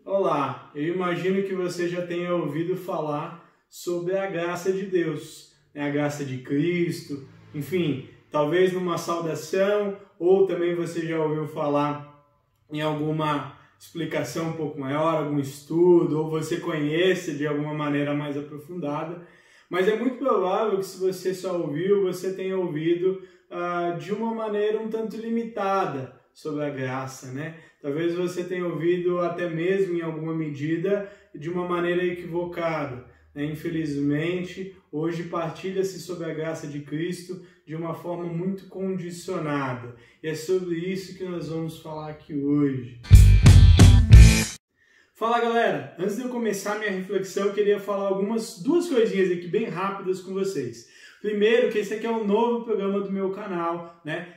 Olá, eu imagino que você já tenha ouvido falar sobre a graça de Deus, a graça de Cristo, enfim, talvez numa saudação, ou também você já ouviu falar em alguma explicação um pouco maior, algum estudo, ou você conhece de alguma maneira mais aprofundada, mas é muito provável que se você só ouviu, você tenha ouvido de uma maneira um tanto limitada sobre a graça, né? Talvez você tenha ouvido até mesmo em alguma medida de uma maneira equivocada, né? Infelizmente, hoje partilha-se sobre a graça de Cristo de uma forma muito condicionada. E é sobre isso que nós vamos falar aqui hoje. Fala galera, antes de eu começar minha reflexão, eu queria falar duas coisinhas aqui bem rápidas com vocês. Primeiro, que esse aqui é um novo programa do meu canal, né,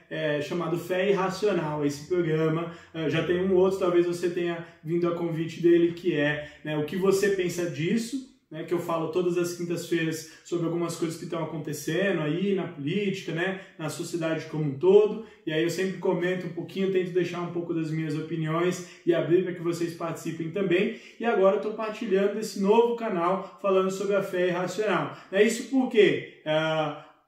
chamado Fé Irracional. Esse programa já tem um outro, talvez você tenha vindo a convite dele, que é, né, o que você pensa disso, né, que eu falo todas as quintas-feiras sobre algumas coisas que estão acontecendo aí na política, né, na sociedade como um todo, e aí eu sempre comento um pouquinho, tento deixar um pouco das minhas opiniões e abrir para que vocês participem também, e agora eu estou partilhando esse novo canal falando sobre a fé irracional. É isso porque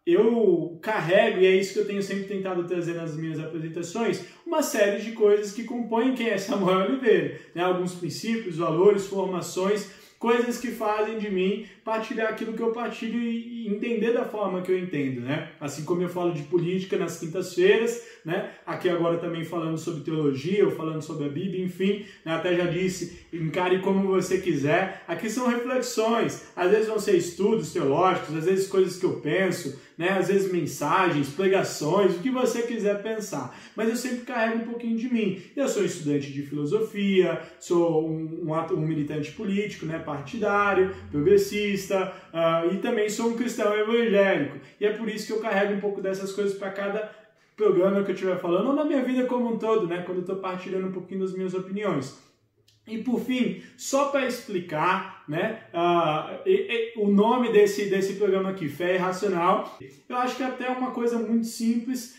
eu carrego, e é isso que eu tenho sempre tentado trazer nas minhas apresentações, uma série de coisas que compõem quem é Samuel Oliveira, né, alguns princípios, valores, formações, coisas que fazem de mim partilhar aquilo que eu partilho e entender da forma que eu entendo, né? Assim como eu falo de política nas quintas-feiras, né? Aqui agora também falando sobre teologia, ou falando sobre a Bíblia, enfim, né? Até já disse, encare como você quiser. Aqui são reflexões, às vezes vão ser estudos teológicos, às vezes coisas que eu penso, né? Às vezes mensagens, pregações, o que você quiser pensar. Mas eu sempre carrego um pouquinho de mim. Eu sou estudante de filosofia, sou um militante político, né? Partidário, progressista, e também sou um cristão evangélico. E é por isso que eu carrego um pouco dessas coisas para cada programa que eu estiver falando, ou na minha vida como um todo, né? Quando eu estou partilhando um pouquinho das minhas opiniões. E por fim, só para explicar, né, o nome desse programa aqui, Fé Irracional, eu acho que até é uma coisa muito simples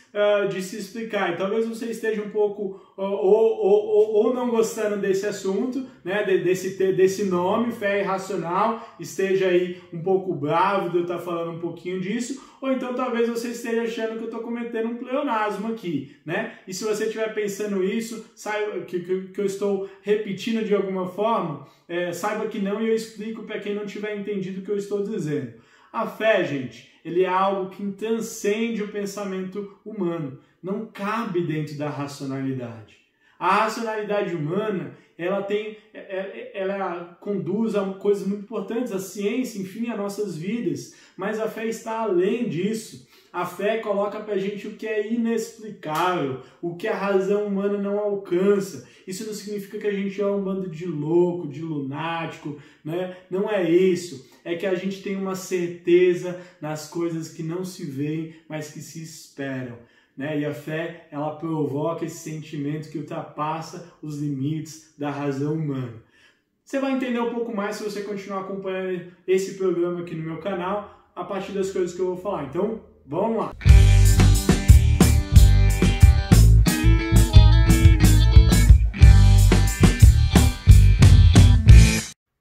de se explicar. E talvez você esteja um pouco ou não gostando desse assunto, né, desse nome, Fé Irracional, esteja aí um pouco bravo de eu estar falando um pouquinho disso, ou então talvez você esteja achando que eu estou cometendo um pleonasmo aqui, né? E se você estiver pensando isso, saiba que eu estou repetindo de alguma forma, saiba que não, e eu explico para quem não tiver entendido o que eu estou dizendo. A fé, gente, ele é algo que transcende o pensamento humano, não cabe dentro da racionalidade. A racionalidade humana, ela conduz a coisas muito importantes, a ciência, enfim, as nossas vidas, mas a fé está além disso. A fé coloca para a gente o que é inexplicável, o que a razão humana não alcança. Isso não significa que a gente é um bando de louco, de lunático, né? Não é isso. É que a gente tem uma certeza nas coisas que não se veem, mas que se esperam, né? E a fé, ela provoca esse sentimento que ultrapassa os limites da razão humana. Você vai entender um pouco mais se você continuar acompanhando esse programa aqui no meu canal, a partir das coisas que eu vou falar. Então, vamos lá!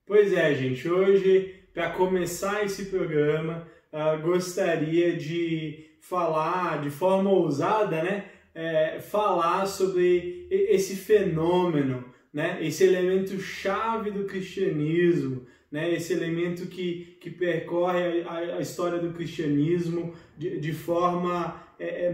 Pois é, gente, hoje, para começar esse programa, gostaria de falar de forma ousada, né? Falar sobre esse fenômeno, né? Esse elemento chave do cristianismo, né? Esse elemento que percorre a história do cristianismo de forma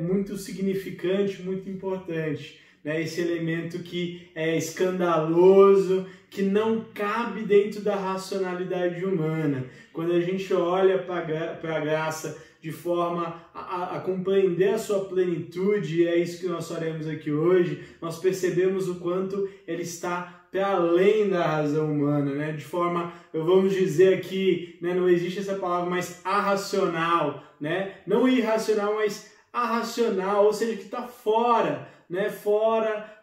muito significante, muito importante, né? Esse elemento que é escandaloso, que não cabe dentro da racionalidade humana. Quando a gente olha para a graça de forma a compreender a sua plenitude, e é isso que nós faremos aqui hoje, nós percebemos o quanto ele está para além da razão humana, né? De forma, vamos dizer aqui, né, não existe essa palavra, mas arracional, né? Não irracional, mas arracional, ou seja, que está fora né, fora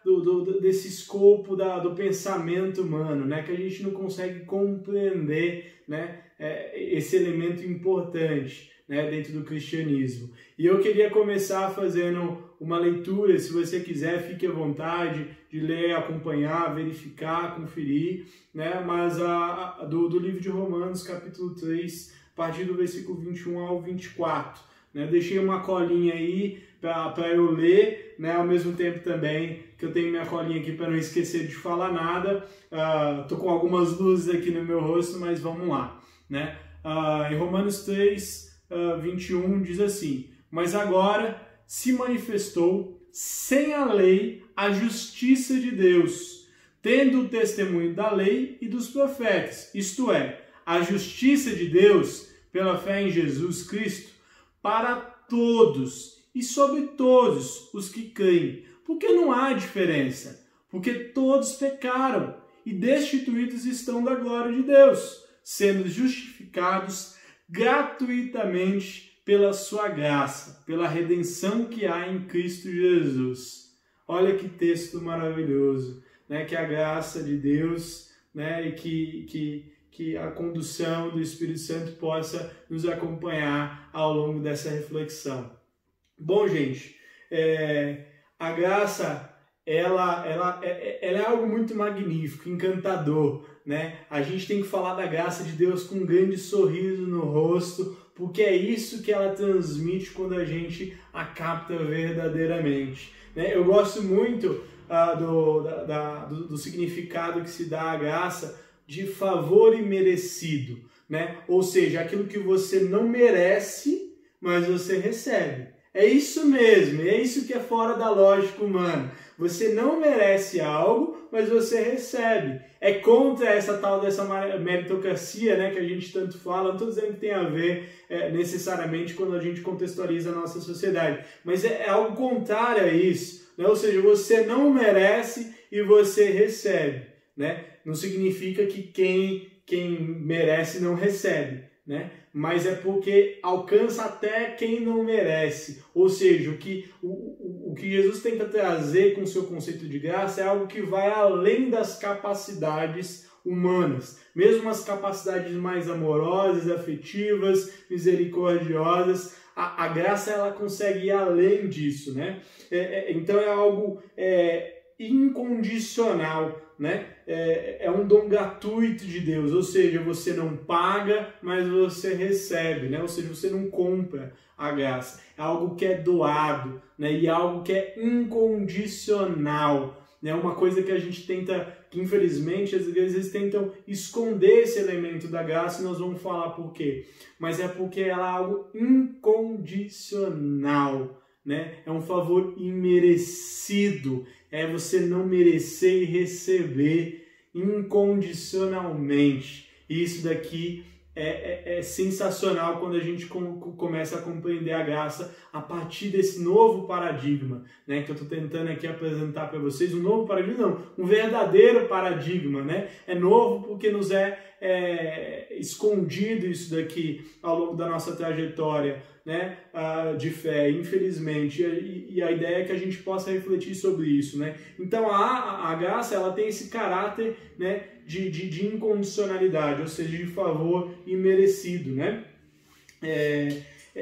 desse escopo do pensamento humano, né, que a gente não consegue compreender, né, esse elemento importante, né, dentro do cristianismo. E eu queria começar fazendo uma leitura, se você quiser, fique à vontade de ler, acompanhar, verificar, conferir, né, mas do livro de Romanos, capítulo 3, a partir do versículo 21 ao 24. Né, deixei uma colinha aí para eu ler, né, ao mesmo tempo também que eu tenho minha colinha aqui para não esquecer de falar nada. Tô com algumas luzes aqui no meu rosto, mas vamos lá. Né? Em Romanos 3, 21 diz assim: mas agora se manifestou sem a lei a justiça de Deus, tendo o testemunho da lei e dos profetas, isto é, a justiça de Deus pela fé em Jesus Cristo, para todos e sobre todos os que creem. Porque não há diferença, porque todos pecaram e destituídos estão da glória de Deus, sendo justificados gratuitamente pela sua graça, pela redenção que há em Cristo Jesus. Olha que texto maravilhoso, né? Que a graça de Deus, né? E que a condução do Espírito Santo possa nos acompanhar ao longo dessa reflexão. Bom, gente, a graça ela é algo muito magnífico, encantador, né? A gente tem que falar da graça de Deus com um grande sorriso no rosto, porque é isso que ela transmite quando a gente a capta verdadeiramente. Né? Eu gosto muito do significado que se dá à graça de favor imerecido, né? Ou seja, aquilo que você não merece, mas você recebe. É isso mesmo, é isso que é fora da lógica humana. Você não merece algo, mas você recebe. É contra essa meritocracia, né, que a gente tanto fala. Não estou dizendo que tem a ver necessariamente quando a gente contextualiza a nossa sociedade, mas é algo contrário a isso, né? Ou seja, você não merece e você recebe, né? Não significa que quem merece não recebe, né? Mas é porque alcança até quem não merece. Ou seja, o que Jesus tenta trazer com o seu conceito de graça é algo que vai além das capacidades humanas. Mesmo as capacidades mais amorosas, afetivas, misericordiosas, a graça ela consegue ir além disso, né? Então é algo incondicional, né? É um dom gratuito de Deus, ou seja, você não paga, mas você recebe, né? Ou seja, você não compra a graça, é algo que é doado, né? E algo que é incondicional, né? Uma coisa que a gente tenta, que infelizmente às vezes tentam esconder esse elemento da graça, e nós vamos falar por quê, mas é porque ela é algo incondicional, né? É um favor imerecido, é você não merecer e receber incondicionalmente. E isso daqui é sensacional quando a gente começa a compreender a graça a partir desse novo paradigma, né, que eu estou tentando aqui apresentar para vocês. Um novo paradigma, não, um verdadeiro paradigma, né? É novo porque nos é escondido isso daqui ao longo da nossa trajetória, né, de fé, infelizmente, e a ideia é que a gente possa refletir sobre isso, né? Então a graça ela tem esse caráter, né, de incondicionalidade, ou seja, de favor imerecido, né?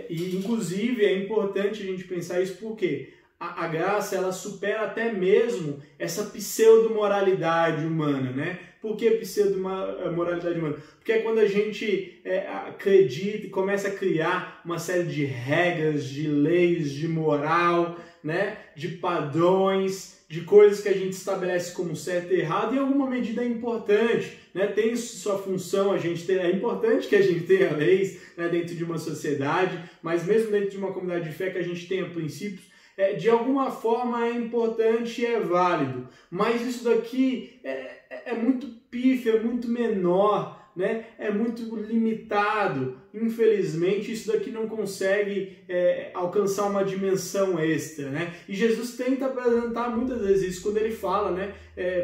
E inclusive é importante a gente pensar isso porque a graça ela supera até mesmo essa pseudo-moralidade humana, né? Por que pseudo-moralidade humana? Porque é quando a gente acredita e começa a criar uma série de regras, de leis, de moral, né? De padrões, de coisas que a gente estabelece como certo e errado, e em alguma medida é importante, né? Tem sua função, é importante que a gente tenha leis, né, dentro de uma sociedade, mas mesmo dentro de uma comunidade de fé que a gente tenha princípios, de alguma forma é importante e é válido, mas isso daqui é muito pífio, é muito menor, né? É muito limitado. Infelizmente, isso daqui não consegue alcançar uma dimensão extra, né? E Jesus tenta apresentar muitas vezes isso quando ele fala, né?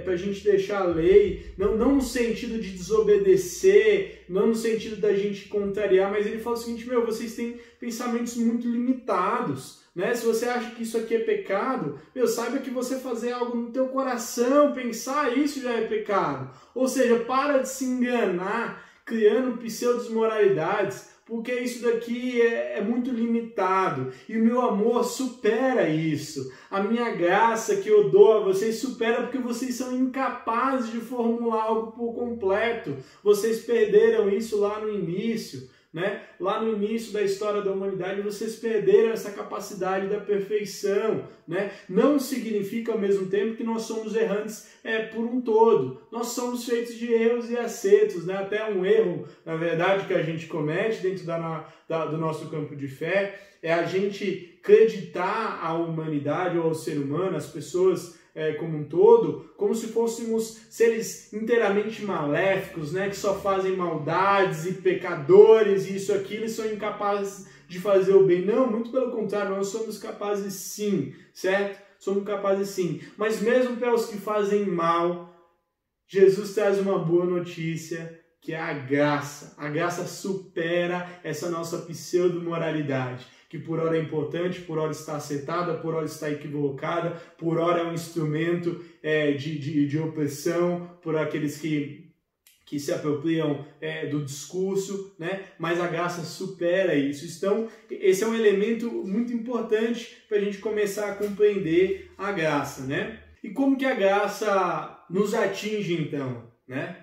Para a gente deixar a lei, não no sentido de desobedecer, não no sentido da gente contrariar, mas ele fala o seguinte: vocês têm pensamentos muito limitados, né? Se você acha que isso aqui é pecado, saiba que você fazer algo no teu coração, pensar isso já é pecado. Ou seja, para de se enganar criando pseudo-moralidades, porque isso daqui é muito limitado. E o meu amor supera isso. A minha graça que eu dou a vocês supera porque vocês são incapazes de formular algo por completo. Vocês perderam isso lá no início. Né? Lá no início da história da humanidade, vocês perderam essa capacidade da perfeição. Né? Não significa ao mesmo tempo que nós somos errantes por um todo. Nós somos feitos de erros e acertos. Né? Até um erro, na verdade, que a gente comete dentro do nosso campo de fé é a gente acreditar à humanidade ou ao ser humano, às pessoas como um todo, como se fôssemos seres inteiramente maléficos, né, que só fazem maldades e pecadores e isso, aquilo, e são incapazes de fazer o bem. Não, muito pelo contrário, nós somos capazes sim, certo? Somos capazes sim. Mas mesmo para os que fazem mal, Jesus traz uma boa notícia, que é a graça. A graça supera essa nossa pseudo-moralidade, que por hora é importante, por hora está acertada, por hora está equivocada, por hora é um instrumento de opressão por aqueles que se apropriam do discurso, né? Mas a graça supera isso. Então, esse é um elemento muito importante para a gente começar a compreender a graça, né? E como que a graça nos atinge, então, né?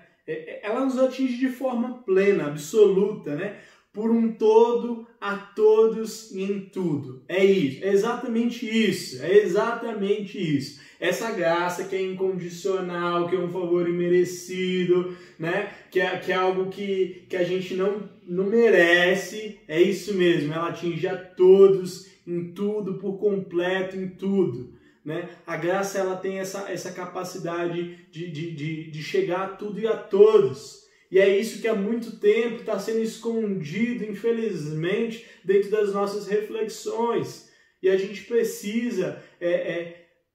Ela nos atinge de forma plena, absoluta, né? Por um todo, a todos e em tudo. É isso, é exatamente isso, é exatamente isso. Essa graça que é incondicional, que é um favor imerecido, né? Que é algo que a gente não merece, é isso mesmo, ela atinge a todos, em tudo, por completo, em tudo. Né? A graça ela tem essa capacidade de chegar a tudo e a todos. E é isso que há muito tempo está sendo escondido, infelizmente, dentro das nossas reflexões. E a gente precisa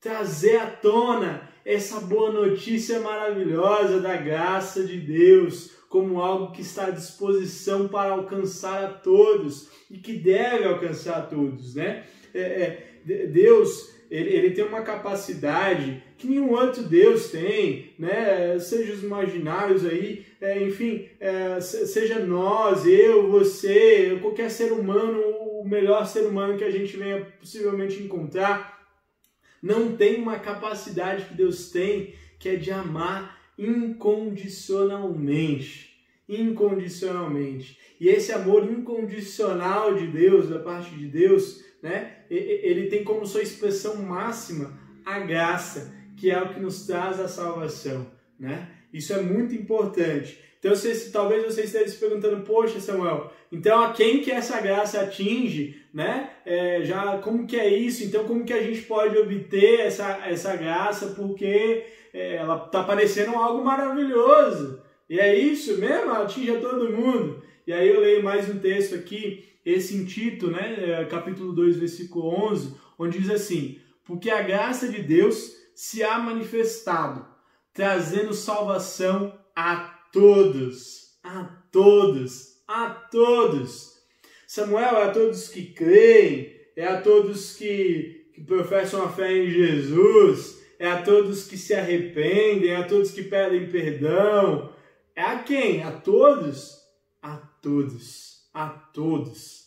trazer à tona essa boa notícia maravilhosa da graça de Deus como algo que está à disposição para alcançar a todos e que deve alcançar a todos. Né? Deus... Ele tem uma capacidade que nenhum outro Deus tem, né? Seja os imaginários aí, enfim, seja nós, eu, você, qualquer ser humano, o melhor ser humano que a gente venha possivelmente encontrar, não tem uma capacidade que Deus tem, que é de amar incondicionalmente. Incondicionalmente. E esse amor incondicional de Deus, da parte de Deus, né? Ele tem como sua expressão máxima a graça, que é o que nos traz a salvação, né? Isso é muito importante. Então, talvez você esteja se perguntando, poxa, Samuel, então a quem que essa graça atinge, né? Como que é isso? Então, como que a gente pode obter essa graça? Porque ela está parecendo algo maravilhoso. E é isso mesmo, ela atinge a todo mundo. E aí eu leio mais um texto aqui, esse em Tito, né, capítulo 2, versículo 11, onde diz assim: porque a graça de Deus se há manifestado, trazendo salvação a todos. A todos. A todos. Samuel, é a todos que creem, é a todos que professam a fé em Jesus, é a todos que se arrependem, é a todos que pedem perdão. É a quem? A todos? A todos. A todos.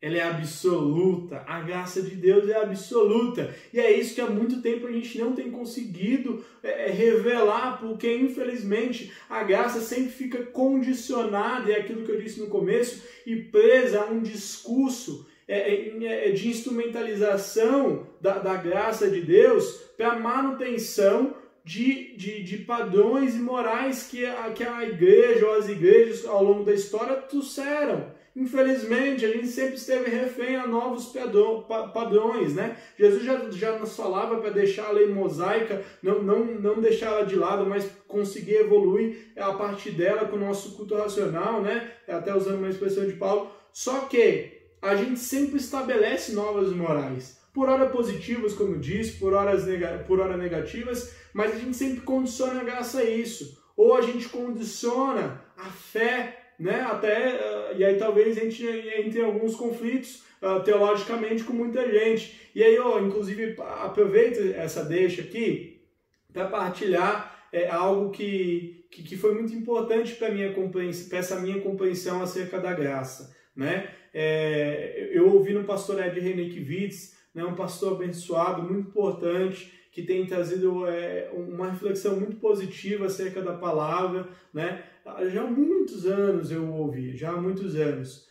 Ela é absoluta. A graça de Deus é absoluta. E é isso que há muito tempo a gente não tem conseguido revelar, porque infelizmente a graça sempre fica condicionada, é aquilo que eu disse no começo, e presa a um discurso de instrumentalização da graça de Deus para manutenção de padrões e morais que a igreja ou as igrejas ao longo da história trouxeram. Infelizmente, a gente sempre esteve refém a novos padrões, né? Jesus já nos falava para deixar a lei mosaica, não deixá-la de lado, mas conseguir evoluir a partir dela com o nosso culto racional, né? Até usando uma expressão de Paulo. Só que a gente sempre estabelece novas morais. Por hora positivas, como eu disse, por hora negativas, mas a gente sempre condiciona a graça a isso. Ou a gente condiciona a fé, né? E aí talvez a gente entre em alguns conflitos teologicamente com muita gente. E aí eu, inclusive, aproveito essa deixa aqui para partilhar algo que foi muito importante para essa minha compreensão acerca da graça, né? Eu ouvi no pastor Ed Renekiewicz, né, um pastor abençoado, muito importante, que tem trazido uma reflexão muito positiva acerca da palavra, né? Já há muitos anos eu ouvi, já há muitos anos.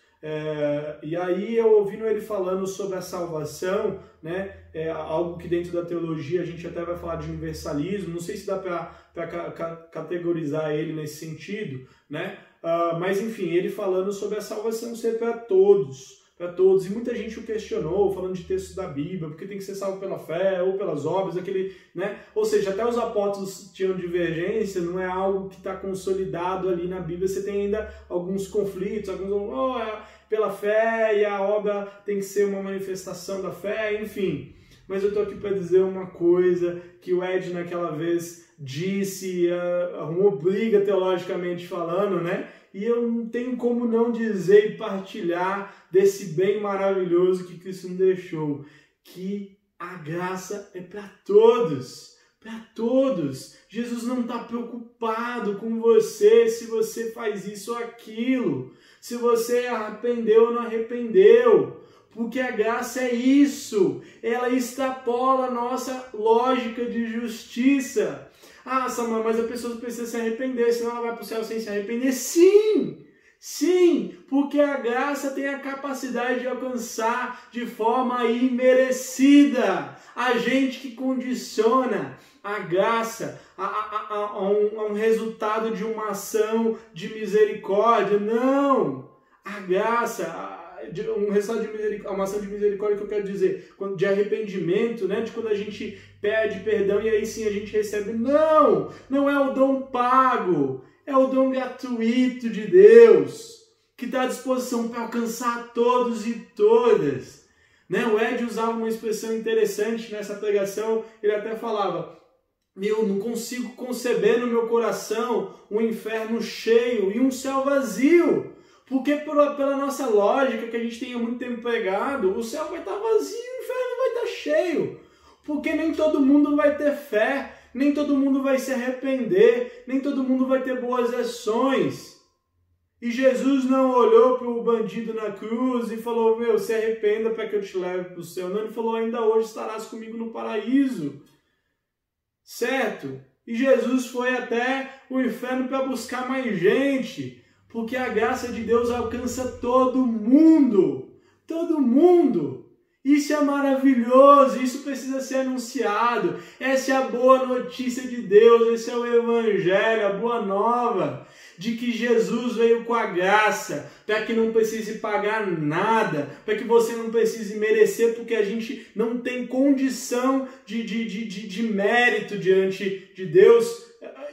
E aí eu ouvindo ele falando sobre a salvação, né? Algo que dentro da teologia a gente até vai falar de universalismo, não sei se dá para categorizar ele nesse sentido, né? Mas enfim, ele falando sobre a salvação ser para todos, e muita gente o questionou, falando de textos da Bíblia, porque tem que ser salvo pela fé ou pelas obras, né? Ou seja, até os apóstolos tinham divergência, não é algo que está consolidado ali na Bíblia, você tem ainda alguns conflitos, pela fé e a obra tem que ser uma manifestação da fé, enfim. Mas eu estou aqui para dizer uma coisa que o Ed naquela vez disse, arrumou briga teologicamente falando, né? E eu não tenho como não dizer e partilhar desse bem maravilhoso que Cristo nos deixou, que a graça é para todos, para todos. Jesus não está preocupado com você se você faz isso ou aquilo, se você arrependeu ou não arrependeu, porque a graça é isso, ela extrapola a nossa lógica de justiça. Samuel, mas a pessoa precisa se arrepender, senão ela vai para o céu sem se arrepender. Sim! Sim! Porque a graça tem a capacidade de alcançar de forma imerecida a gente que condiciona a graça a um resultado de uma ação de misericórdia. Não! A graça... um resultado de misericórdia, uma ação de misericórdia que eu quero dizer, de arrependimento, né? De quando a gente pede perdão e aí sim a gente recebe. Não é o dom pago, é o dom gratuito de Deus, que está à disposição para alcançar todos e todas. Né? O Ed usava uma expressão interessante nessa pregação, ele até falava: eu não consigo conceber no meu coração um inferno cheio e um céu vazio. Porque pela nossa lógica que a gente tem há muito tempo pregado, o céu vai estar vazio, o inferno vai estar cheio. Porque nem todo mundo vai ter fé, nem todo mundo vai se arrepender, nem todo mundo vai ter boas ações. E Jesus não olhou para o bandido na cruz e falou: se arrependa para que eu te leve para o céu. Não, ele falou: ainda hoje estarás comigo no paraíso. Certo? E Jesus foi até o inferno para buscar mais gente. Porque a graça de Deus alcança todo mundo. Todo mundo. Isso é maravilhoso, isso precisa ser anunciado. Essa é a boa notícia de Deus, esse é o Evangelho, a boa nova, de que Jesus veio com a graça, para que não precise pagar nada, para que você não precise merecer, porque a gente não tem condição de mérito diante de Deus,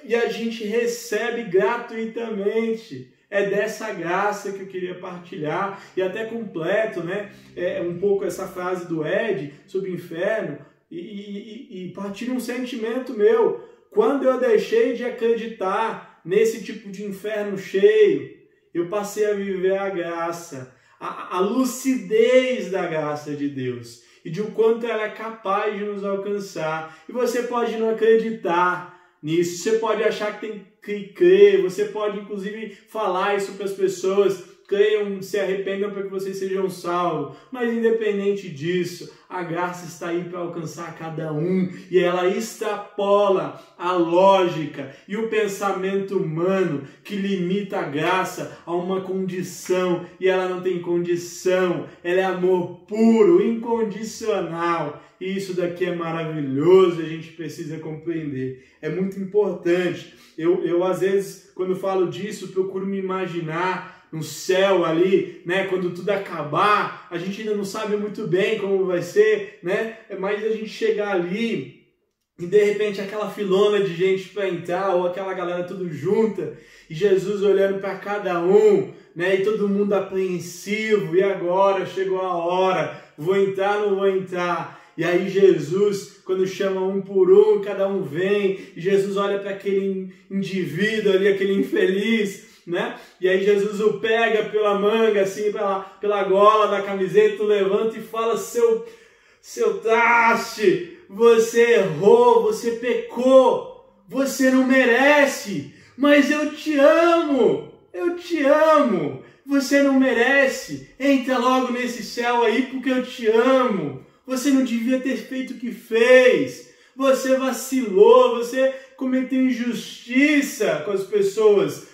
e a gente recebe gratuitamente. É dessa graça que eu queria partilhar, e até completo, né, um pouco essa frase do Ed sobre o inferno, e partilho um sentimento meu. Quando eu deixei de acreditar nesse tipo de inferno cheio, eu passei a viver a graça, a lucidez da graça de Deus, e de o quanto ela é capaz de nos alcançar. E você pode não acreditar nisso, você pode achar que tem que crer, você pode inclusive falar isso para as pessoas, creiam, se arrependam para que vocês sejam salvos, mas independente disso, a graça está aí para alcançar cada um, e ela extrapola a lógica e o pensamento humano que limita a graça a uma condição, e ela não tem condição, ela é amor puro, incondicional. E isso daqui é maravilhoso, a gente precisa compreender. É muito importante. Eu às vezes, quando falo disso, procuro me imaginar no céu ali, né? Quando tudo acabar, a gente ainda não sabe muito bem como vai ser, né? Mas a gente chegar ali e de repente aquela filona de gente para entrar, ou aquela galera tudo junta, e Jesus olhando para cada um, né? E todo mundo apreensivo, e agora chegou a hora, vou entrar, não vou entrar? E aí Jesus, quando chama um por um, cada um vem, e Jesus olha para aquele indivíduo ali, aquele infeliz, né? E aí Jesus o pega pela manga, assim, pela gola da camiseta, levanta e fala, seu traste, você errou, você pecou, você não merece, mas eu te amo, você não merece, entra logo nesse céu aí porque eu te amo, você não devia ter feito o que fez, você vacilou, você cometeu injustiça com as pessoas,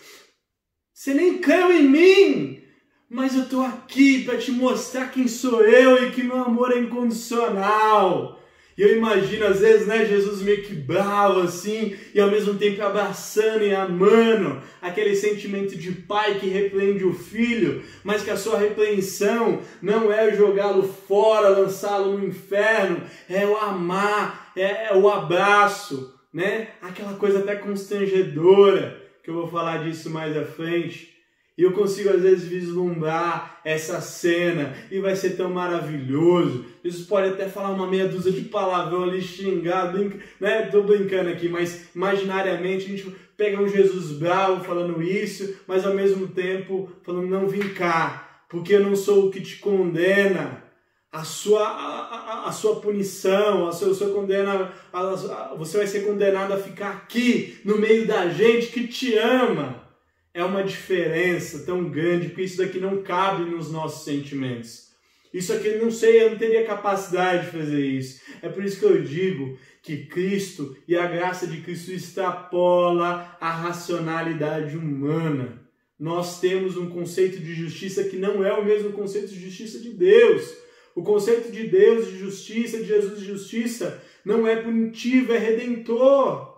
você nem creu em mim, mas eu estou aqui para te mostrar quem sou eu e que meu amor é incondicional. E eu imagino, às vezes, né, Jesus meio que bravo assim, e ao mesmo tempo abraçando e amando, aquele sentimento de pai que repreende o filho, mas que a sua repreensão não é jogá-lo fora, lançá-lo no inferno, é o amar, é o abraço, né? Aquela coisa até constrangedora, que eu vou falar disso mais à frente. E eu consigo às vezes vislumbrar essa cena e vai ser tão maravilhoso. Jesus pode até falar uma meia dúzia de palavrão ali, xingar, né? Tô brincando aqui, mas imaginariamente a gente pega um Jesus bravo falando isso, mas ao mesmo tempo falando, não, vem cá, porque eu não sou o que te condena. A sua punição, a sua condena, você vai ser condenado a ficar aqui no meio da gente que te ama. É uma diferença tão grande, porque isso daqui não cabe nos nossos sentimentos. Isso aqui, eu não teria capacidade de fazer isso. É por isso que eu digo que Cristo e a graça de Cristo extrapola a racionalidade humana. Nós temos um conceito de justiça que não é o mesmo conceito de justiça de Deus. O conceito de Deus de justiça, de Jesus de justiça, não é punitivo, é redentor.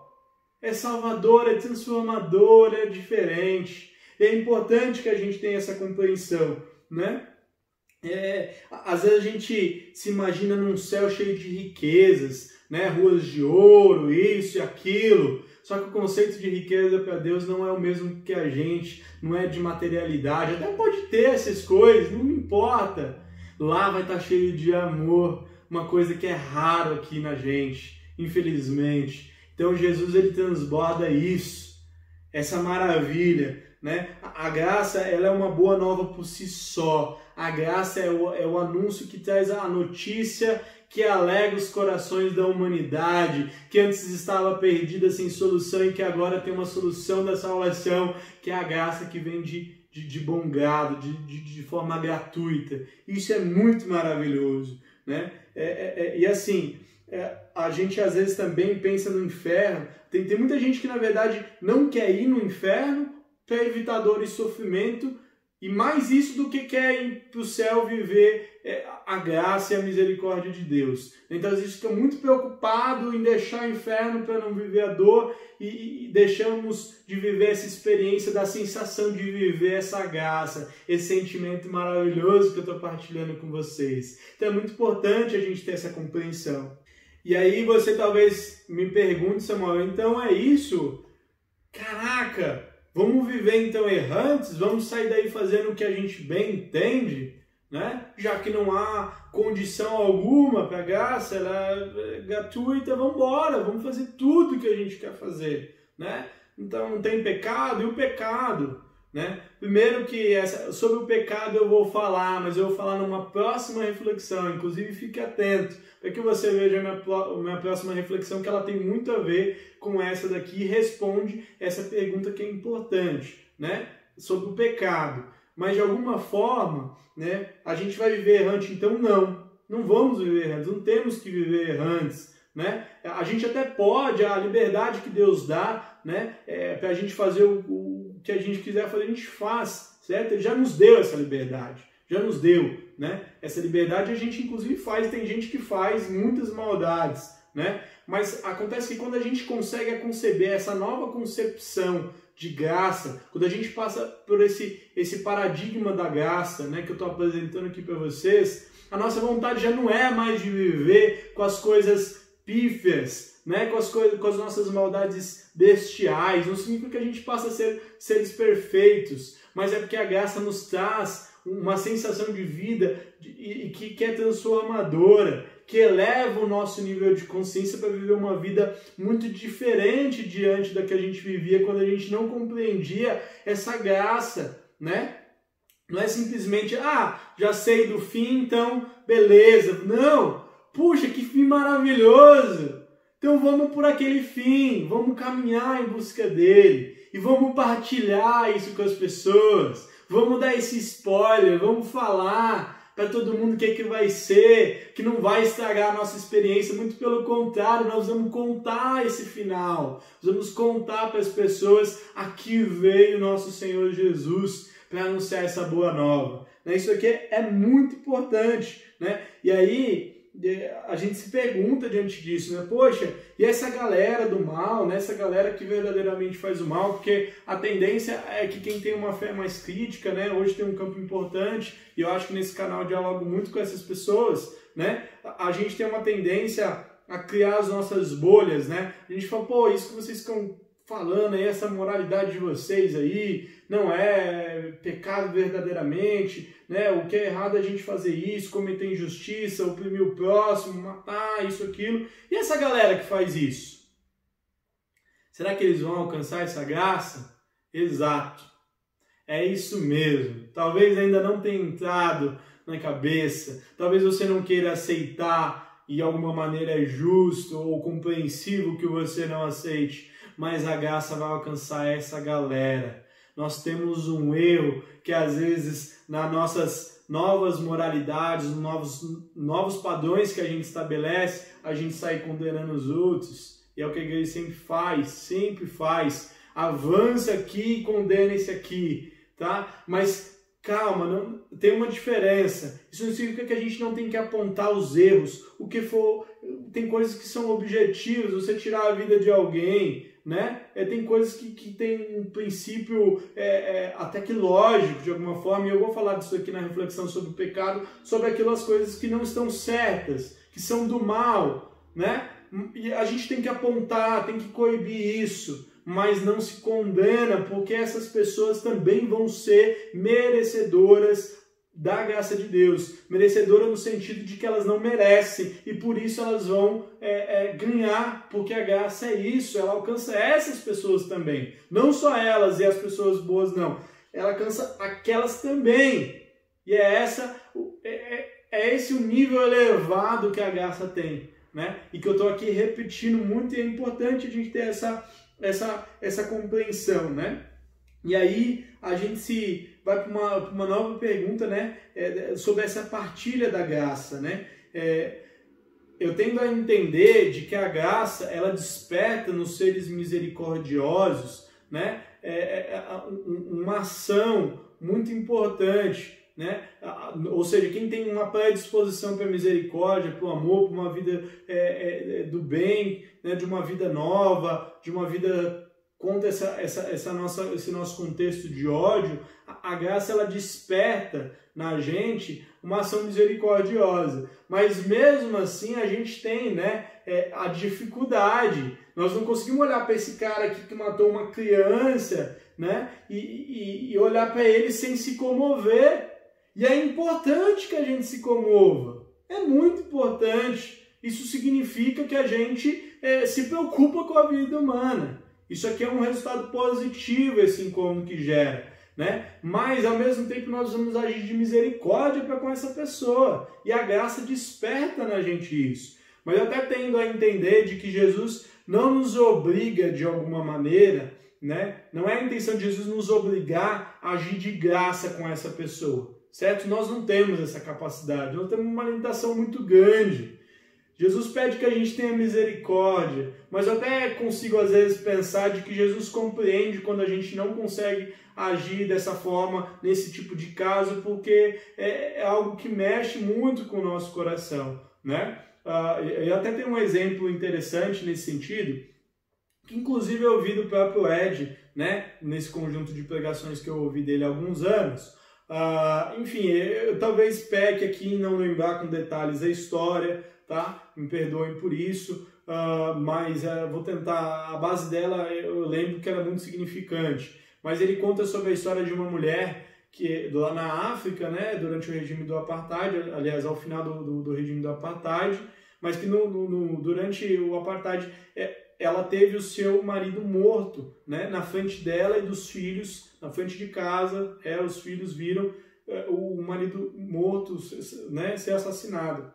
É salvador, é transformador, é diferente. E é importante que a gente tenha essa compreensão, né? Às vezes a gente se imagina num céu cheio de riquezas, né? Ruas de ouro, isso e aquilo. Só que o conceito de riqueza para Deus não é o mesmo que a gente, não é de materialidade. Até pode ter essas coisas, não me importa. Lá vai estar cheio de amor, uma coisa que é raro aqui na gente, infelizmente. Então Jesus ele transborda isso, essa maravilha, né? A graça ela é uma boa nova por si só. A graça é o anúncio que traz a notícia que alegra os corações da humanidade, que antes estava perdida sem solução e que agora tem uma solução da salvação, que é a graça que vem de bom grado, de forma gratuita. Isso é muito maravilhoso, né? E assim... a gente às vezes também pensa no inferno. Tem muita gente que na verdade não quer ir no inferno para evitar dor e sofrimento, e mais isso do que quer ir para o céu viver a graça e a misericórdia de Deus. Então às vezes fica muito preocupado em deixar o inferno para não viver a dor e deixamos de viver essa experiência da sensação de viver essa graça, esse sentimento maravilhoso que eu estou partilhando com vocês. Então é muito importante a gente ter essa compreensão. E aí você talvez me pergunte, Samuel, então é isso? Caraca, vamos viver então errantes? Vamos sair daí fazendo o que a gente bem entende? Né? Já que não há condição alguma para a graça, ela é gratuita, vamos embora, vamos fazer tudo o que a gente quer fazer. Né? Então não tem pecado, e o pecado? Né? Primeiro que sobre o pecado eu vou falar, mas eu vou falar numa próxima reflexão, inclusive fique atento, para que você veja a minha próxima reflexão, que ela tem muito a ver com essa daqui e responde essa pergunta que é importante, né? Sobre o pecado. Mas de alguma forma, né, a gente vai viver errante, então não vamos viver errantes, não temos que viver errantes. Né? A gente até pode, a liberdade que Deus dá, né, para a gente fazer o que a gente quiser fazer, a gente faz, certo? Ele já nos deu essa liberdade, já nos deu, né? Essa liberdade a gente inclusive faz, tem gente que faz muitas maldades, né? Mas acontece que quando a gente consegue conceber essa nova concepção de graça, quando a gente passa por esse paradigma da graça, né, que eu estou apresentando aqui para vocês, a nossa vontade já não é mais de viver com as coisas pífias, né, com as nossas maldades bestiais. Não significa que a gente passa a ser seres perfeitos, mas é porque a graça nos traz uma sensação de vida e que é transformadora, que eleva o nosso nível de consciência para viver uma vida muito diferente diante da que a gente vivia quando a gente não compreendia essa graça, né? Não é simplesmente, já sei do fim, então beleza. Não! Puxa, que fim maravilhoso! Então vamos por aquele fim, vamos caminhar em busca dele e vamos partilhar isso com as pessoas, vamos dar esse spoiler, vamos falar para todo mundo o que vai ser, que não vai estragar a nossa experiência, muito pelo contrário, nós vamos contar esse final, nós vamos contar para as pessoas aqui veio nosso Senhor Jesus para anunciar essa boa nova. Isso aqui é muito importante, né? E aí a gente se pergunta diante disso, né? Poxa, e essa galera do mal, né? Essa galera que verdadeiramente faz o mal, porque a tendência é que quem tem uma fé mais crítica, né? Hoje tem um campo importante, e eu acho que nesse canal eu dialogo muito com essas pessoas, né? A gente tem uma tendência a criar as nossas bolhas, né? A gente fala, pô, isso que vocês estão falando aí, essa moralidade de vocês aí, não é pecado verdadeiramente, né? O que é errado é a gente fazer isso, cometer injustiça, oprimir o próximo, matar, isso, aquilo. E essa galera que faz isso? Será que eles vão alcançar essa graça? Exato. É isso mesmo. Talvez ainda não tenha entrado na cabeça, talvez você não queira aceitar e de alguma maneira é justo ou compreensível que você não aceite, mas a graça vai alcançar essa galera. Nós temos um erro que às vezes nas nossas novas moralidades, novos padrões que a gente estabelece, a gente sai condenando os outros. E é o que a igreja sempre faz. Avança aqui e condena esse aqui, tá? Mas calma, não, tem uma diferença. Isso não significa que a gente não tem que apontar os erros. O que for, tem coisas que são objetivas, você tirar a vida de alguém, né? Tem coisas que tem um princípio até que lógico, de alguma forma, e eu vou falar disso aqui na reflexão sobre o pecado, sobre aquelas coisas que não estão certas, que são do mal, né? E a gente tem que apontar, tem que coibir isso, mas não se condena, porque essas pessoas também vão ser merecedoras da graça de Deus, merecedora no sentido de que elas não merecem e por isso elas vão ganhar, porque a graça é isso, ela alcança essas pessoas também, não só elas e as pessoas boas, não, ela alcança aquelas também, e é esse o nível elevado que a graça tem, né? E que eu estou aqui repetindo muito, e é importante a gente ter essa compreensão, né? E aí a gente vai para uma nova pergunta, né? Sobre essa partilha da graça, né? Eu tendo a entender de que a graça ela desperta nos seres misericordiosos, né? Uma ação muito importante, né? Ou seja, quem tem uma predisposição para a misericórdia, para o amor, para uma vida do bem, né? De uma vida nova, de uma vida contra esse nosso contexto de ódio, a graça ela desperta na gente uma ação misericordiosa. Mas mesmo assim a gente tem, né, a dificuldade. Nós não conseguimos olhar para esse cara aqui que matou uma criança, né, e olhar para ele sem se comover. E é importante que a gente se comova. É muito importante. Isso significa que a gente se preocupa com a vida humana. Isso aqui é um resultado positivo, esse incômodo que gera, né? Mas, ao mesmo tempo, nós vamos agir de misericórdia para com essa pessoa. E a graça desperta na gente isso. Mas eu até tendo a entender de que Jesus não nos obriga de alguma maneira, né? Não é a intenção de Jesus nos obrigar a agir de graça com essa pessoa, certo? Nós não temos essa capacidade, nós temos uma limitação muito grande. Jesus pede que a gente tenha misericórdia, mas eu até consigo às vezes pensar de que Jesus compreende quando a gente não consegue agir dessa forma, nesse tipo de caso, porque é algo que mexe muito com o nosso coração, né? Eu até tenho um exemplo interessante nesse sentido, que inclusive eu ouvi do próprio Ed, né? Nesse conjunto de pregações que eu ouvi dele há alguns anos. Enfim, eu talvez peque aqui em não lembrar com detalhes a história, tá? Me perdoem por isso, mas vou tentar. A base dela eu lembro que era muito significante. Mas ele conta sobre a história de uma mulher que lá na África, né, durante o regime do Apartheid, aliás, ao final do regime do Apartheid, mas que durante o apartheid ela teve o seu marido morto, né, na frente dela e dos filhos, na frente de casa, os filhos viram o marido morto, né, ser assassinado.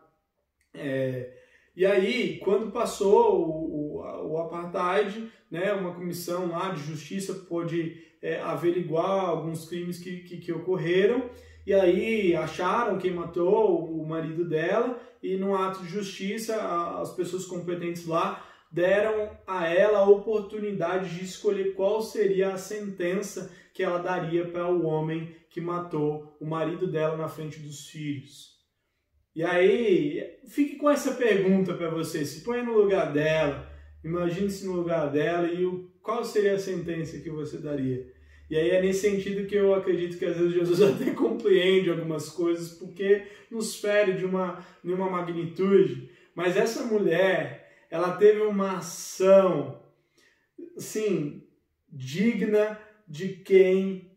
E aí, quando passou o apartheid, né, uma comissão lá de justiça pôde averiguar alguns crimes que ocorreram, e aí acharam quem matou o marido dela, e num ato de justiça, as pessoas competentes lá deram a ela a oportunidade de escolher qual seria a sentença que ela daria para o homem que matou o marido dela na frente dos filhos. E aí, fique com essa pergunta para você, se põe no lugar dela, imagine-se no lugar dela e qual seria a sentença que você daria? E aí é nesse sentido que eu acredito que às vezes Jesus até compreende algumas coisas, porque nos fere de uma magnitude. Mas essa mulher, ela teve uma ação, assim, digna de quem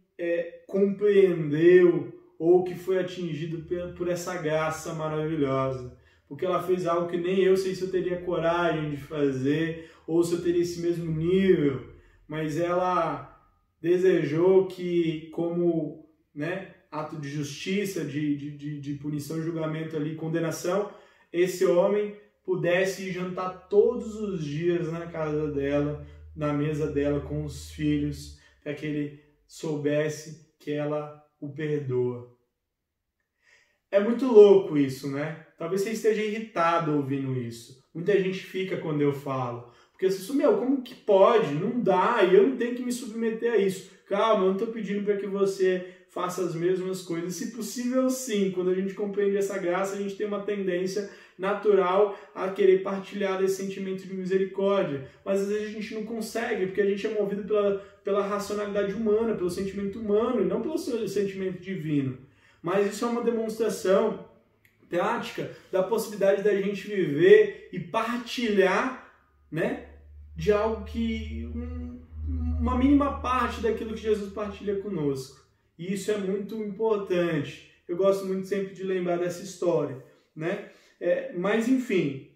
compreendeu ou que foi atingido por essa graça maravilhosa. Porque ela fez algo que nem eu sei se eu teria coragem de fazer, ou se eu teria esse mesmo nível, mas ela desejou que, como, né, ato de justiça, de punição, julgamento ali, condenação, esse homem pudesse ir jantar todos os dias na casa dela, na mesa dela com os filhos, para que ele soubesse que ela o perdoa. É muito louco isso, né? Talvez você esteja irritado ouvindo isso. Muita gente fica quando eu falo. Porque você diz, como que pode? Não dá, e eu não tenho que me submeter a isso. Calma, eu não estou pedindo para que você faça as mesmas coisas. Se possível, sim. Quando a gente compreende essa graça, a gente tem uma tendência natural a querer partilhar desse sentimento de misericórdia. Mas às vezes a gente não consegue, porque a gente é movido pela racionalidade humana, pelo sentimento humano, e não pelo sentimento divino. Mas isso é uma demonstração prática da possibilidade da gente viver e partilhar, né, de algo que uma mínima parte daquilo que Jesus partilha conosco. E isso é muito importante. Eu gosto muito sempre de lembrar dessa história, né? Mas enfim,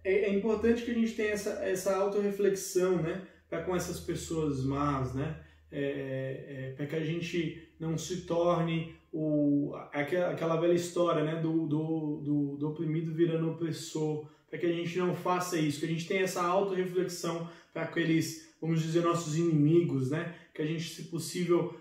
é importante que a gente tenha essa autorreflexão, né, para com essas pessoas más, né? Para que a gente não se torne aquela velha história, né, do oprimido virando opressor, para que a gente não faça isso, que a gente tenha essa autorreflexão para aqueles, vamos dizer, nossos inimigos, né, que a gente, se possível,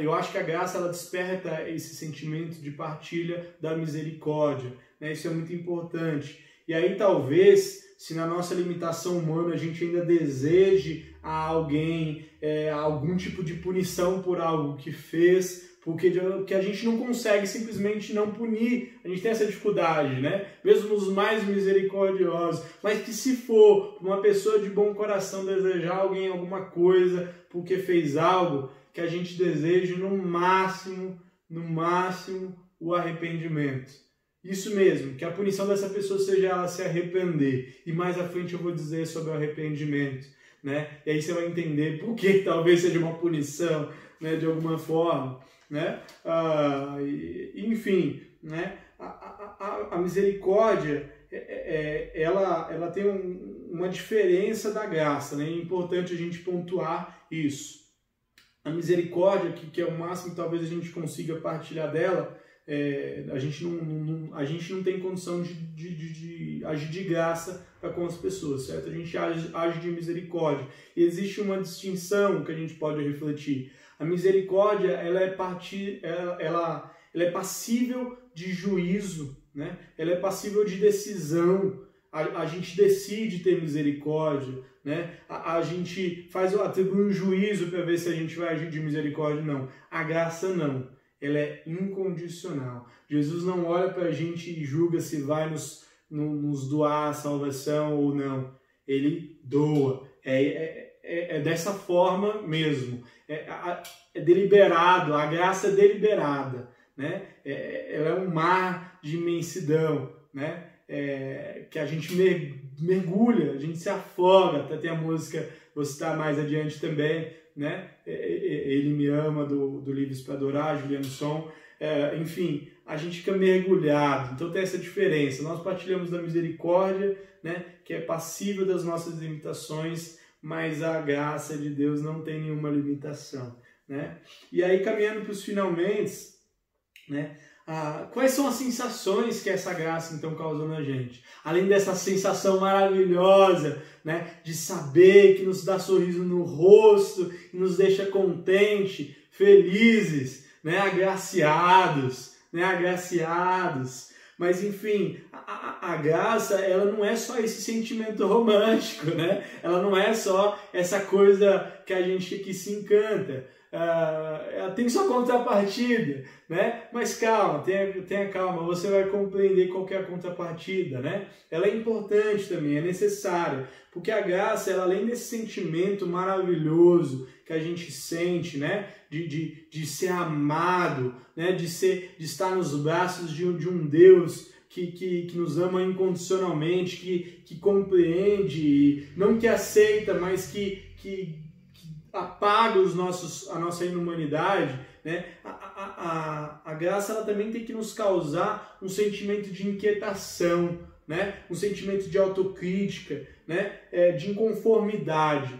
eu acho que a graça ela desperta esse sentimento de partilha da misericórdia, né, isso é muito importante. E aí talvez, se na nossa limitação humana a gente ainda deseje a alguém algum tipo de punição por algo que fez, porque a gente não consegue simplesmente não punir, a gente tem essa dificuldade, né? Mesmo os mais misericordiosos, mas que se for uma pessoa de bom coração desejar alguém alguma coisa porque fez algo, que a gente deseje no máximo o arrependimento. Isso mesmo, que a punição dessa pessoa seja ela se arrepender. E mais à frente eu vou dizer sobre o arrependimento, né? E aí você vai entender por que talvez seja uma punição, né, de alguma forma, né? Enfim, né? A misericórdia, ela tem uma diferença da graça, né? É importante a gente pontuar isso. A misericórdia, que é o máximo que talvez a gente consiga partilhar dela, a gente não tem condição de agir de graça para com as pessoas, certo? A gente age de misericórdia. E existe uma distinção que a gente pode refletir. A misericórdia, ela é passível de juízo, né? Ela é passível de decisão. A gente decide ter misericórdia, né? A gente atribui um juízo para ver se a gente vai agir de misericórdia ou não. A graça não. Ela é incondicional. Jesus não olha para a gente e julga se vai nos doar a salvação ou não. Ele doa. É dessa forma mesmo. É deliberado, a graça é deliberada, né? Ela é um mar de imensidão, né? Que a gente mergulha, a gente se afoga. Até tem a música, vou citar mais adiante também, né? Ele Me Ama, do Livres para Adorar, Juliano Som. Enfim, a gente fica mergulhado. Então tem essa diferença. Nós partilhamos da misericórdia, né, que é passível das nossas limitações, mas a graça de Deus não tem nenhuma limitação, né? E aí, caminhando para os finalmente, né, quais são as sensações que essa graça então causa na gente? Além dessa sensação maravilhosa, né, de saber que nos dá sorriso no rosto e nos deixa contente, felizes, né, agraciados, né, agraciados. Mas enfim, a graça, ela não é só esse sentimento romântico, né? Ela não é só essa coisa que a gente que se encanta. Ela tem sua contrapartida, né? Mas calma, tenha calma, você vai compreender qual que é a contrapartida, né? Ela é importante também, é necessária, porque a graça, ela, além desse sentimento maravilhoso que a gente sente, né? De ser amado, né? De estar nos braços de um Deus que nos ama incondicionalmente, que compreende, não que aceita, mas que apaga a nossa inumanidade, né? A graça, ela também tem que nos causar um sentimento de inquietação, né? Um sentimento de autocrítica, né? De inconformidade.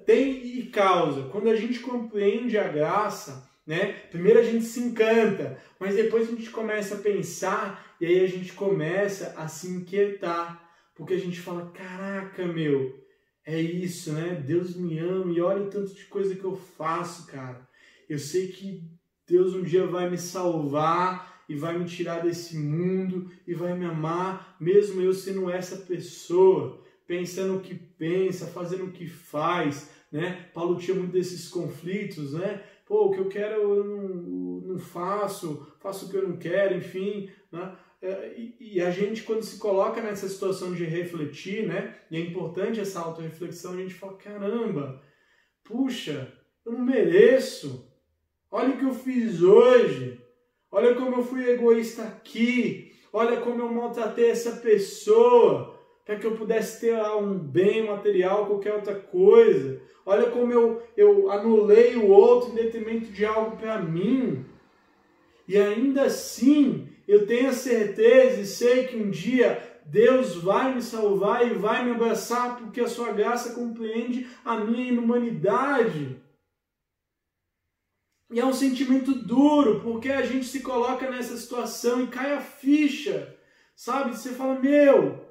Tem e causa. Quando a gente compreende a graça, né? Primeiro a gente se encanta, mas depois a gente começa a pensar e aí a gente começa a se inquietar, porque a gente fala, caraca, meu, é isso, né? Deus me ama e olha o tanto de coisa que eu faço, cara. Eu sei que Deus um dia vai me salvar e vai me tirar desse mundo e vai me amar, mesmo eu sendo essa pessoa, pensando o que pensa, fazendo o que faz, né? Paulo tinha muito desses conflitos, né? Pô, o que eu quero eu não faço o que eu não quero, enfim, né? E a gente, quando se coloca nessa situação de refletir, né? E é importante essa autorreflexão, a gente fala, caramba, puxa, eu não mereço. Olha o que eu fiz hoje. Olha como eu fui egoísta aqui. Olha como eu maltratei essa pessoa para que eu pudesse ter um bem material, qualquer outra coisa. Olha como eu anulei o outro em detrimento de algo para mim. E ainda assim, eu tenho a certeza e sei que um dia Deus vai me salvar e vai me abraçar porque a sua graça compreende a minha inumanidade. E é um sentimento duro, porque a gente se coloca nessa situação e cai a ficha, sabe? Você fala, meu,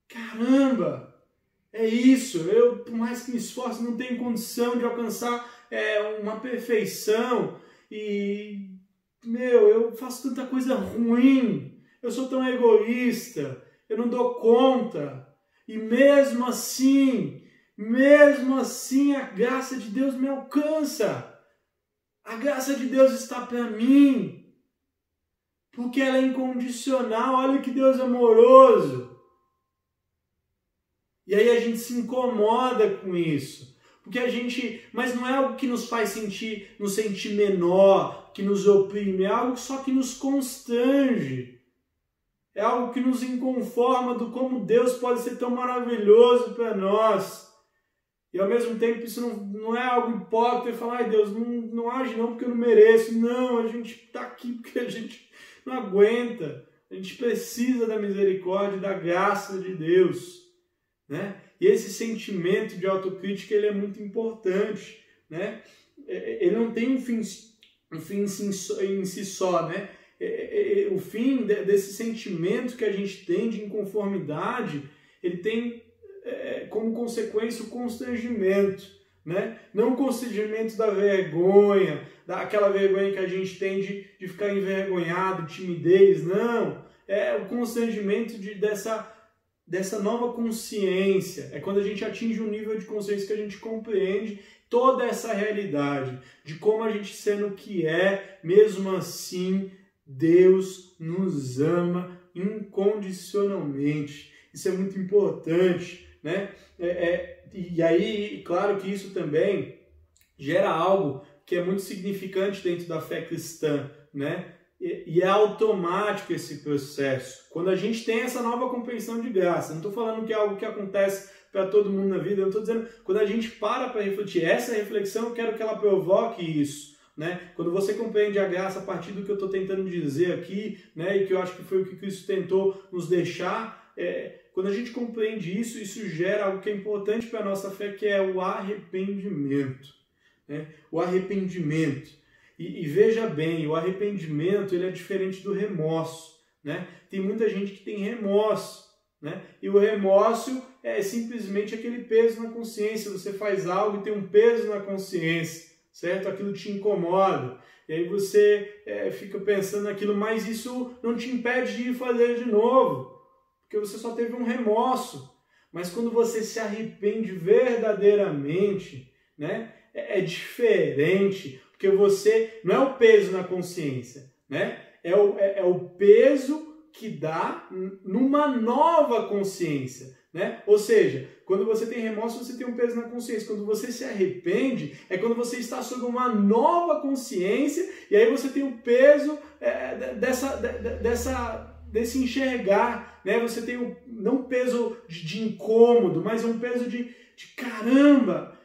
caramba, é isso. Eu, por mais que me esforce, não tenho condição de alcançar uma perfeição. E, meu, eu faço tanta coisa ruim. Eu sou tão egoísta. Eu não dou conta. E mesmo assim, a graça de Deus me alcança. A graça de Deus está para mim, porque ela é incondicional. Olha que Deus amoroso. E aí a gente se incomoda com isso, mas não é algo que nos faz nos sentir menor, que nos oprime, é algo só que nos constrange. É algo que nos inconforma do como Deus pode ser tão maravilhoso para nós. E ao mesmo tempo isso não é algo hipócrita e falar, ai Deus, não age não porque eu não mereço. Não, a gente está aqui porque a gente não aguenta. A gente precisa da misericórdia e da graça de Deus, né? E esse sentimento de autocrítica, ele é muito importante, né? Ele não tem um fim em si só, né? O fim desse sentimento que a gente tem de inconformidade, ele tem como consequência o constrangimento, né? Não o constrangimento da vergonha, daquela vergonha que a gente tem de ficar envergonhado, timidez, não. É o constrangimento dessa nova consciência. É quando a gente atinge um nível de consciência que a gente compreende toda essa realidade, de como a gente sendo o que é, mesmo assim, Deus nos ama incondicionalmente. Isso é muito importante, né? E aí, claro que isso também gera algo que é muito significante dentro da fé cristã, né? E é automático esse processo. Quando a gente tem essa nova compreensão de graça, não estou falando que é algo que acontece para todo mundo na vida, eu estou dizendo, quando a gente para refletir, essa reflexão, eu quero que ela provoque isso. né? Quando você compreende a graça a partir do que eu estou tentando dizer aqui, né? E que eu acho que foi o que Cristo tentou nos deixar, quando a gente compreende isso, isso gera algo que é importante para a nossa fé, que é o arrependimento, né? O arrependimento. E veja bem, o arrependimento ele é diferente do remorso, né? Tem muita gente que tem remorso, né? E o remorso é simplesmente aquele peso na consciência. Você faz algo e tem um peso na consciência, certo? Aquilo te incomoda. E aí você fica pensando naquilo, mas isso não te impede de fazer de novo, porque você só teve um remorso. Mas quando você se arrepende verdadeiramente, né? É diferente, porque você não é o peso na consciência, né? É o peso que dá numa nova consciência, né? Ou seja, quando você tem remorso, você tem um peso na consciência. Quando você se arrepende, é quando você está sob uma nova consciência, e aí você tem o peso desse enxergar, né? Você tem não um peso de incômodo, mas um peso de caramba,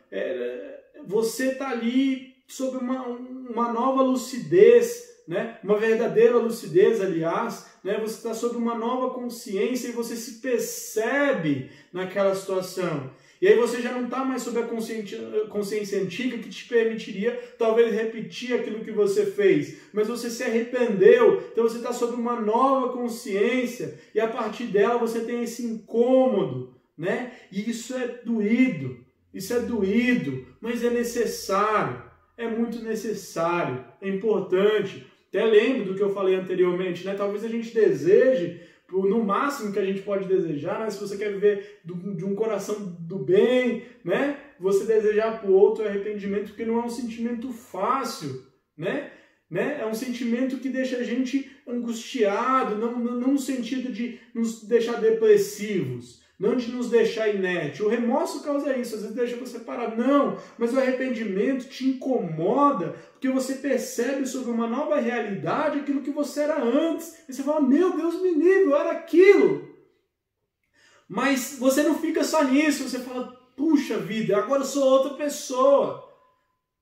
você está ali sob uma nova lucidez, né? Uma verdadeira lucidez, aliás, né? Você está sob uma nova consciência e você se percebe naquela situação. E aí você já não está mais sob a consciência antiga que te permitiria talvez repetir aquilo que você fez, mas você se arrependeu, então você está sob uma nova consciência e a partir dela você tem esse incômodo, né? E isso é doído, mas é necessário, é muito necessário, é importante. Até lembro do que eu falei anteriormente, né? Talvez a gente deseje, no máximo que a gente pode desejar, né? Se você quer viver de um coração do bem, né? Você desejar para o outro arrependimento, porque não é um sentimento fácil, né? É um sentimento que deixa a gente angustiado, não no sentido de nos deixar depressivos, não de nos deixar inerte. O remorso causa isso, às vezes deixa você parar. Não, mas o arrependimento te incomoda, porque você percebe sobre uma nova realidade aquilo que você era antes. E você fala, meu Deus me livre, eu era aquilo. Mas você não fica só nisso, você fala, puxa vida, agora eu sou outra pessoa.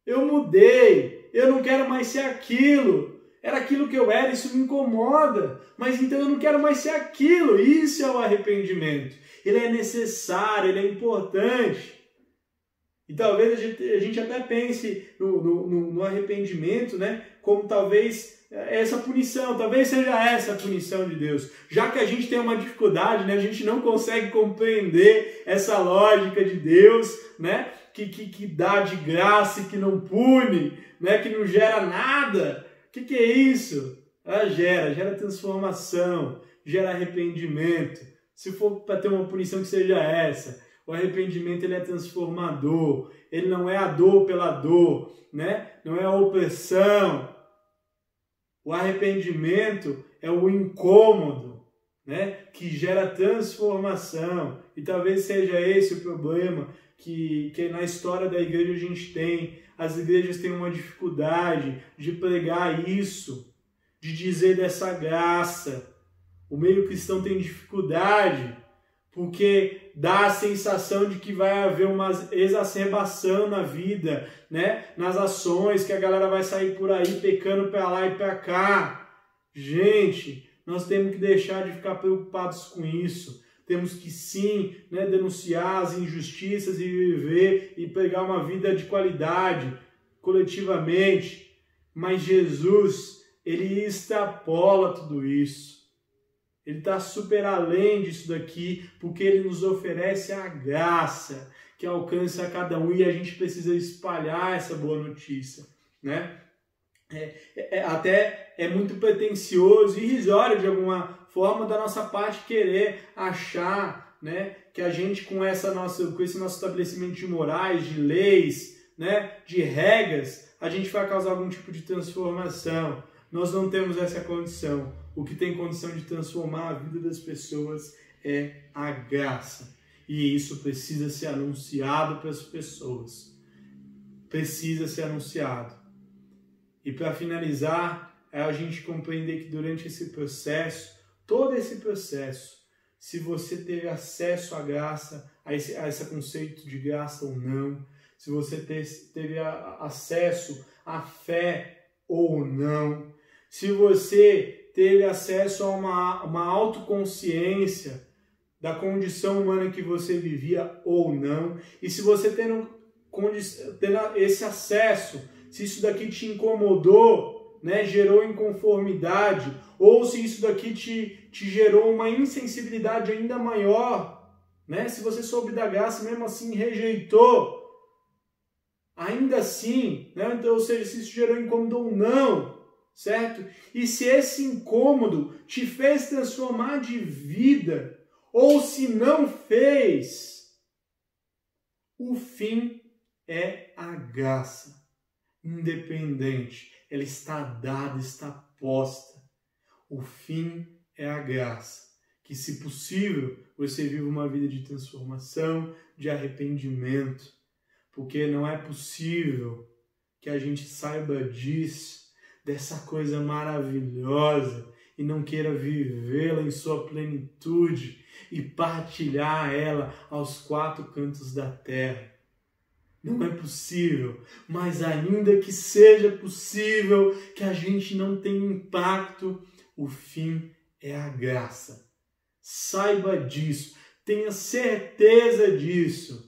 Eu mudei, eu não quero mais ser aquilo. Era aquilo que eu era, isso me incomoda. Mas então eu não quero mais ser aquilo. Isso é o arrependimento. Ele é necessário, ele é importante. E talvez a gente até pense no arrependimento, né? Como talvez essa punição, talvez seja essa a punição de Deus. Já que a gente tem uma dificuldade, né? A gente não consegue compreender essa lógica de Deus, né? Que dá de graça e que não pune, né? Que não gera nada. O que é isso? Ela gera transformação, gera arrependimento. Se for para ter uma punição que seja essa, o arrependimento ele é transformador, ele não é a dor pela dor, né? Não é a opressão. O arrependimento é o incômodo, né? Que gera transformação. E talvez seja esse o problema que na história da igreja a gente tem. As igrejas têm uma dificuldade de pregar isso, de dizer dessa graça. O meio cristão tem dificuldade, porque dá a sensação de que vai haver uma exacerbação na vida, né? Nas ações, que a galera vai sair por aí pecando para lá e para cá. Gente, nós temos que deixar de ficar preocupados com isso. Temos que sim, né, denunciar as injustiças e viver e pregar uma vida de qualidade coletivamente. Mas Jesus, ele extrapola tudo isso. Ele está super além disso daqui, porque ele nos oferece a graça que alcança a cada um e a gente precisa espalhar essa boa notícia, né? Até é muito pretensioso e irrisório de alguma forma da nossa parte querer achar, né, que a gente com esse nosso estabelecimento de morais, de leis, né, de regras, a gente vai causar algum tipo de transformação. Nós não temos essa condição. O que tem condição de transformar a vida das pessoas é a graça. E isso precisa ser anunciado para as pessoas. Precisa ser anunciado. E para finalizar, é a gente compreender que durante esse processo, todo esse processo, se você teve acesso à graça, a esse conceito de graça ou não, se você teve acesso à fé ou não, se você teve acesso a uma autoconsciência da condição humana que você vivia ou não, e se você tendo esse acesso, se isso daqui te incomodou, né, gerou inconformidade, ou se isso daqui te gerou uma insensibilidade ainda maior, né, se você soube da graça e mesmo assim rejeitou, ainda assim, né, então, ou seja, se isso gerou incômodo ou não, certo? E se esse incômodo te fez transformar de vida, ou se não fez, o fim é a graça, independente, ela está dada, está posta. O fim é a graça, que se possível você viva uma vida de transformação, de arrependimento, porque não é possível que a gente saiba disso, dessa coisa maravilhosa, e não queira vivê-la em sua plenitude e partilhar ela aos quatro cantos da terra. Não é possível, mas ainda que seja possível que a gente não tenha impacto, o fim é a graça. Saiba disso, tenha certeza disso.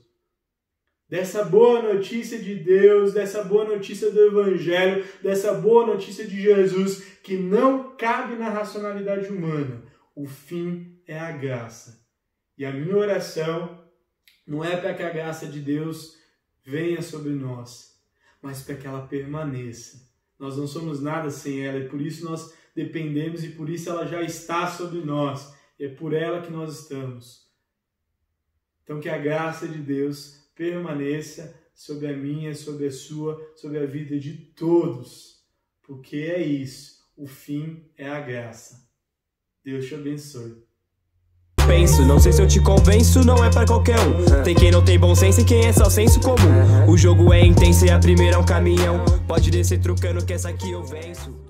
Dessa boa notícia de Deus, dessa boa notícia do Evangelho, dessa boa notícia de Jesus, que não cabe na racionalidade humana. O fim é a graça. E a minha oração não é para que a graça de Deus venha sobre nós, mas para que ela permaneça. Nós não somos nada sem ela, e por isso nós dependemos, e por isso ela já está sobre nós. E é por ela que nós estamos. Então que a graça de Deus permaneça sobre a minha, sobre a sua, sobre a vida de todos. Porque é isso. O fim é a graça. Deus te abençoe. Penso, não sei se eu te convenço, não é pra qualquer um. Tem quem não tem bom senso e quem é só senso comum. O jogo é intenso e a primeira é um caminhão. Pode descer trucando que essa aqui eu venço.